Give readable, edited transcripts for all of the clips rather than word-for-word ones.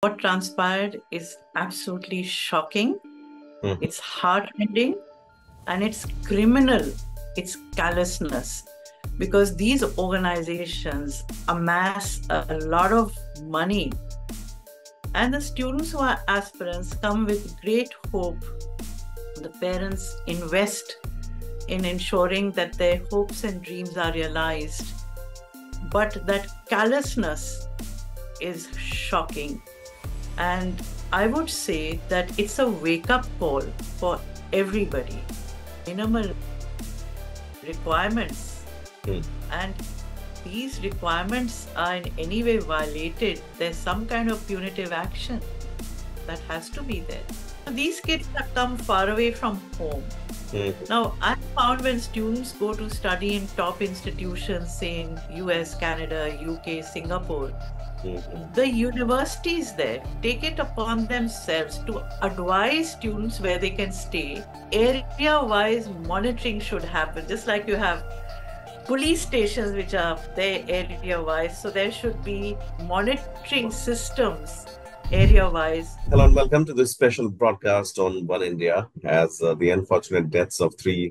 what transpired is absolutely shocking. Mhm. It's heartrending and it's criminal. It's callousness because these organizations amass a lot of money, and the students who are aspirants come with great hope. The parents invest in ensuring that their hopes and dreams are realized, but that callousness is shocking. And I would say that it's a wake-up call for everybody. Minimal requirements, Mm. and these requirements are in any way violated, there's some kind of punitive action that has to be there. These kids have come far away from home. Mhm. Now, I found when students go to study in top institutions, say in US, Canada, UK, Singapore, Mhm. the universities there take it upon themselves to advise students where they can stay. Area-wise monitoring should happen, just like you have police stations which are there area-wise. So there should be monitoring systems area-wise. Hello and welcome to this special broadcast on One India as the unfortunate deaths of three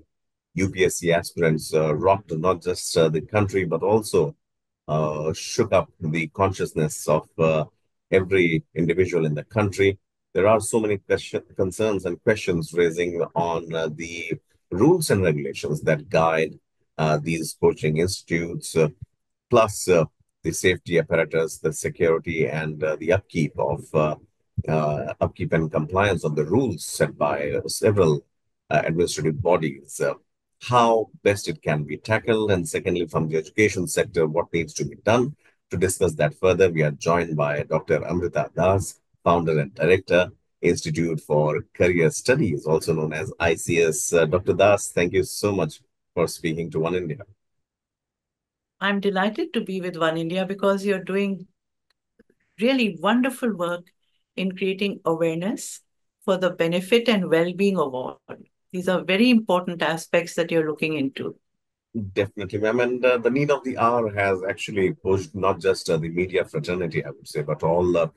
UPSC aspirants rocked not just the country but also shook up the consciousness of every individual in the country. There are so many concerns and questions raising on the rules and regulations that guide these coaching institutes, plus the safety apparatus, the security, and the upkeep and compliance of the rules set by several administrative bodies. How best it can be tackled, and secondly, from the education sector, what needs to be done. To discuss that further, we are joined by Dr. Amrita Das, founder and director, Institute for Career Studies, also known as ICS. Dr. Das, thank you so much for speaking to One India. I'm delighted to be with One India because you're doing really wonderful work in creating awareness for the benefit and well-being of all. These are very important aspects that you're looking into. Definitely, ma'am. And the need of the hour has actually pushed not just the media fraternity, I would say, but all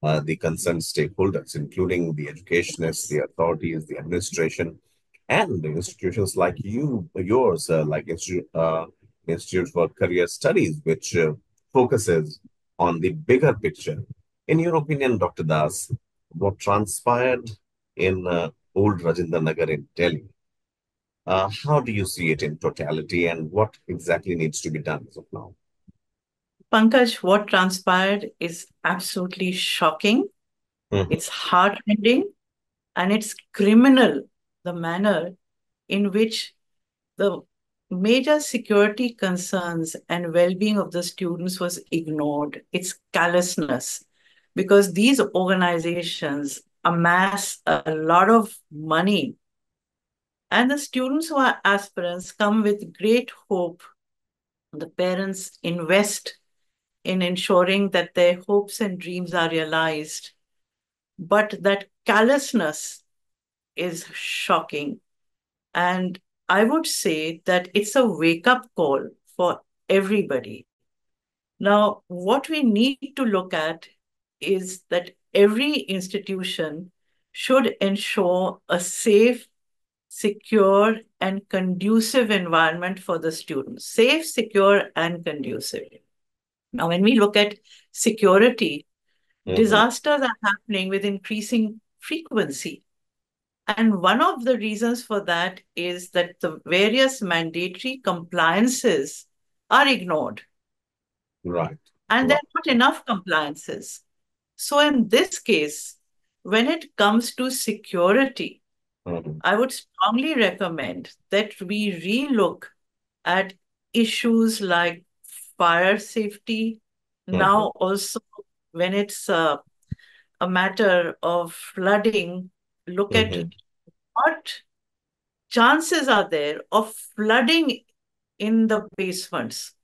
the concerned stakeholders, including the educationists, the authorities, the administration, and the institutions like yours, like Institute for Career Studies, which focuses on the bigger picture. In your opinion, Dr. Das, what transpired in old Rajendra Nagar in Delhi, how do you see it in totality and what exactly needs to be done as of now? Pankaj, what transpired is absolutely shocking. Mhm. It's heartrending and it's criminal, the manner in which the major security concerns and well-being of the students was ignored. It's callousness because these organizations amass a lot of money, and the students who are aspirants come with great hope. The parents invest in ensuring that their hopes and dreams are realized, but that callousness is shocking. And I would say that it's a wake-up call for everybody. Now, what we need to look at is that every institution should ensure a safe, secure, and conducive environment for the students. Safe, secure, and conducive. Now, when we look at security, Mhm. disasters are happening with increasing frequency. And one of the reasons for that is that the various mandatory compliances are ignored, Right. and there Right. are not enough compliances. So, in this case, when it comes to security, Mhm. I would strongly recommend that we relook at issues like fire safety. Mhm. Now, also, when it's a matter of flooding, look at Mhm. what chances are there of flooding in the basements.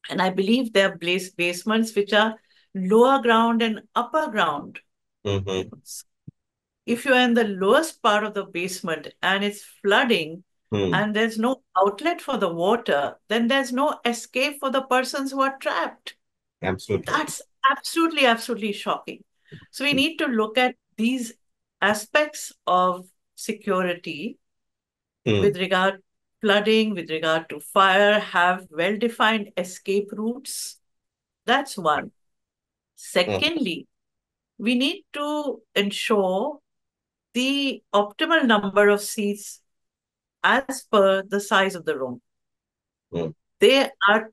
And I believe there are basements which are lower ground and upper ground. Mhm. If you're in the lowest part of the basement and it's flooding Mhm. and there's no outlet for the water, then there's no escape for the persons who are trapped. Absolutely. That's absolutely, absolutely shocking. So we need to look at these aspects of security Hmm. with regard to flooding, with regard to fire, have well-defined escape routes. That's one. Hmm. Secondly, we need to ensure the optimal number of seats as per the size of the room. Hmm. They are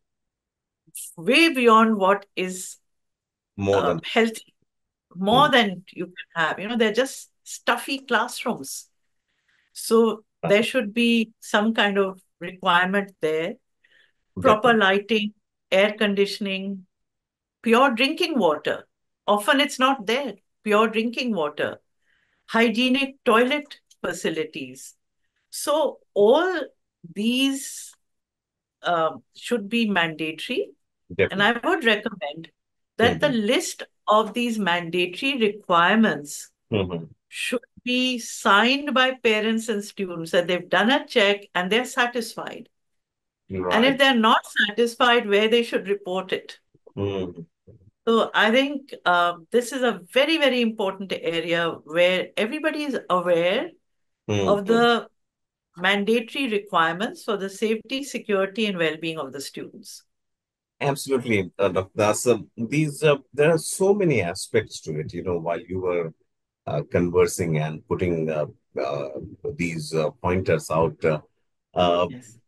way beyond what is More than. healthy, more Hmm. than you can have. They're just stuffy classrooms. So Right. there should be some kind of requirement there, proper Definitely. lighting, air conditioning, pure drinking water. Often it's not there, pure drinking water, hygienic toilet facilities. So all these should be mandatory. And I Definitely. would recommend that the Hmm. list of these mandatory requirements Hmm. should be signed by parents and students that they've done a check and they're satisfied. And Right. if they're not satisfied, where they should report it. Hmm. So I think this is a very, very important area where everybody is aware of Hmm. the mandatory requirements for the safety, security, and well-being of the students. Absolutely, Dr. Das. There are so many aspects to it. While you were conversing and putting uh, these pointers out, uh, Yes.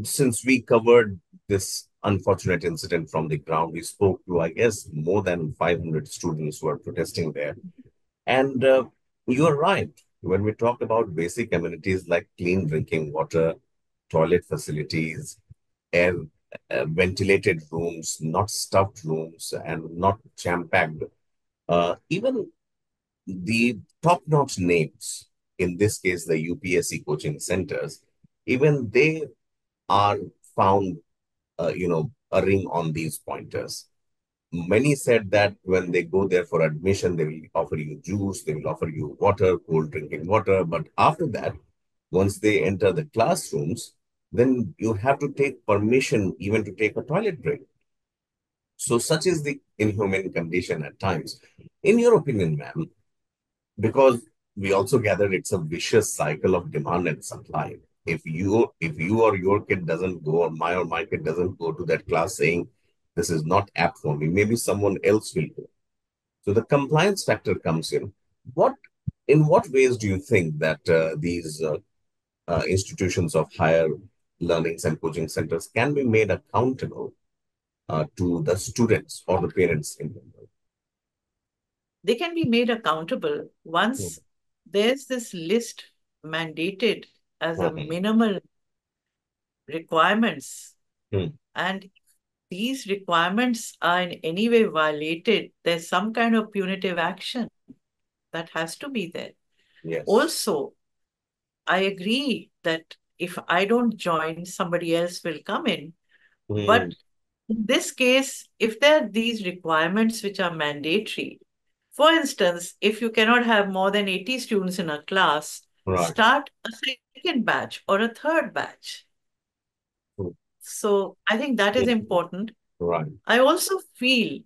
since we covered this unfortunate incident from the ground, we spoke to, I guess, more than 500 students who are protesting there. And you're right. When we talk about basic amenities like clean drinking water, toilet facilities, air ventilated rooms, not stuffed rooms, and not jam-packed. Even the top-notch names, in this case, the UPSC coaching centers, even they are found, erring on these pointers. Many said that when they go there for admission, they will offer you juice, they will offer you water, cold drinking water. But after that, once they enter the classrooms, then you have to take permission even to take a toilet break. So, such is the inhumane condition at times. In your opinion, ma'am, because we also gathered it's a vicious cycle of demand and supply. If you or your kid doesn't go, or my kid doesn't go to that class saying this is not apt for me, maybe someone else will go. So the compliance factor comes in. What in what ways do you think that these institutions of higher learnings and coaching centers can be made accountable to the students or the parents in general? They can be made accountable once there's this list mandated as a Mhm. minimal requirements. Mhm. And if these requirements are in any way violated, there's some kind of punitive action that has to be there. Yes. Also, I agree that if I don't join, somebody else will come in. But Mhm. in this case, if there are these requirements which are mandatory, for instance, if you cannot have more than 80 students in a class, Right. start a second batch or a third batch. So I think that is Mhm. important. Right. I also feel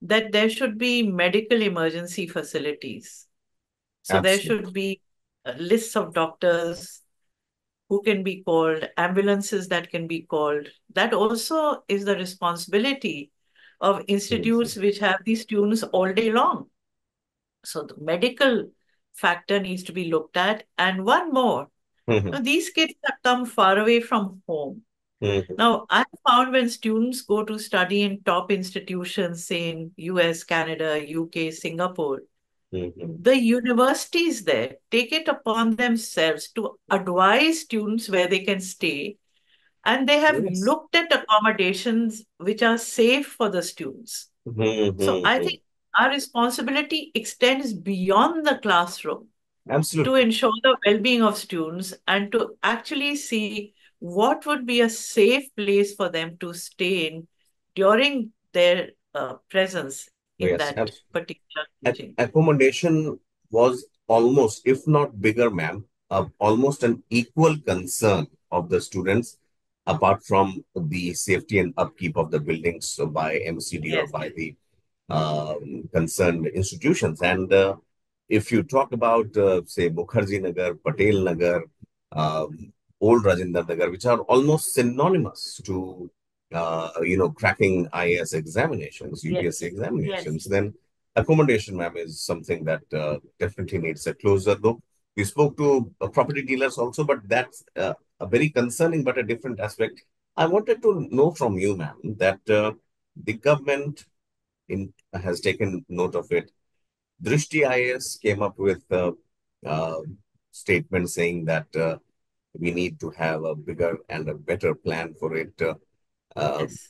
that there should be medical emergency facilities. So there Absolutely. should be lists of doctors who can be called, ambulances that can be called. That also is the responsibility of Mhm. institutes which have these students all day long. So the medical factor needs to be looked at. And one more, Mhm. these kids have come far away from home. Mhm. Now, I found when students go to study in top institutions, say in US, Canada, UK, Singapore, Mhm. the universities there take it upon themselves to advise students where they can stay, and they have Yes. looked at accommodations which are safe for the students. So I Mhm. think our responsibility extends beyond the classroom to Absolutely. ensure the well-being of students and to actually see what would be a safe place for them to stay in during their presence in Yes. that particular teaching. Accommodation was almost, if not bigger, ma'am, almost an equal concern of the students, apart from the safety and upkeep of the buildings by MCD or Yes, by the concerned institutions. And if you talk about, say, Mukherjee Nagar, Patel Nagar, Old Rajendra Nagar, which are almost synonymous to, cracking IAS examinations, UPSC Yes. Yes. examinations, then accommodation, ma'am, is something that definitely needs a closer look. We spoke to property dealers also, but that's a very concerning but a different aspect. I wanted to know from you, ma'am, that the government has taken note of it. Drishti IS came up with a uh, statement saying that we need to have a bigger and a better plan for it. Uh, Yes.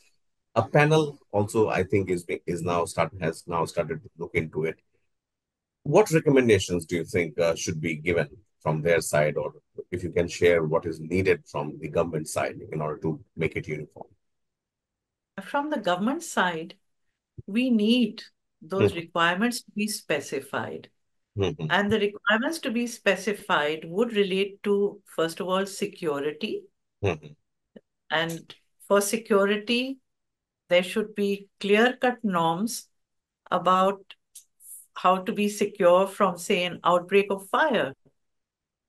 a panel also, I think, is now has now started to look into it. What recommendations do you think should be given from their side, or if you can share what is needed from the government side in order to make it uniform? From the government side, we need those Mhm, requirements to be specified. mhm, And the requirements to be specified would relate to, first of all, security. mhm, And for security, there should be clear-cut norms about how to be secure from, say, an outbreak of fire.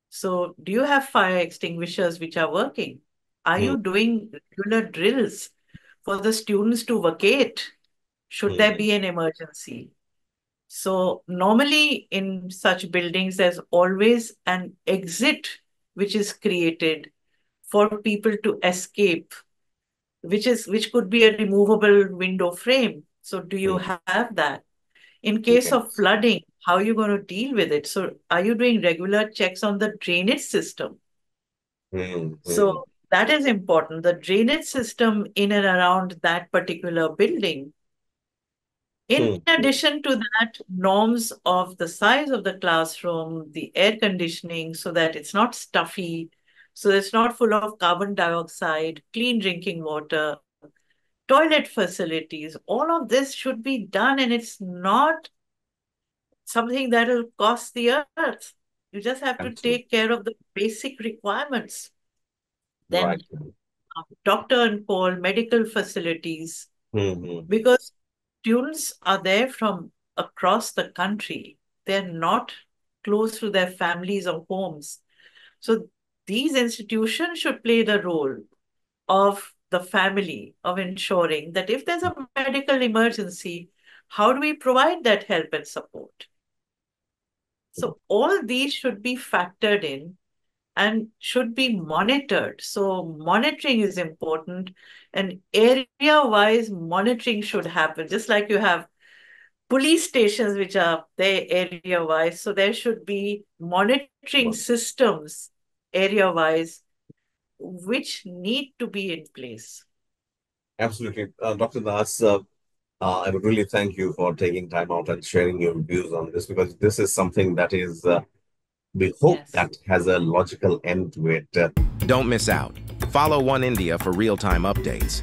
So, do you have fire extinguishers which are working? Are mhm, you doing regular drills for the students to vacate should there mhm, be an emergency? So, normally in such buildings, there's always an exit which is created for people to escape, which could be a removable window frame. So, do you mhm. have that? In case of Yes. flooding, how are you going to deal with it? So, are you doing regular checks on the drainage system? Mhm, So, mhm. that is important. The drainage system in and around that particular building. In Hmm, hmm, addition to that, norms of the size of the classroom, the air conditioning, so that it's not stuffy, so it's not full of carbon dioxide, clean drinking water, toilet facilities, all of this should be done, and it's not something that will cost the earth. You just have to absolutely. take care of the basic requirements. Then, Right. doctor and call, medical facilities, Hmm, because students are there from across the country. They're not close to their families or homes. So these institutions should play the role of the family, of ensuring that if there's a medical emergency, how do we provide that help and support? So all these should be factored in and should be monitored. So monitoring is important, and area-wise monitoring should happen, just like you have police stations which are there area wise. So there should be monitoring Well, systems area wise which need to be in place. absolutely. Dr. Das, I would really thank you for taking time out and sharing your views on this because this is something that is, we hope Yes. that has a logical end to it. Don't miss out. Follow One India for real time updates.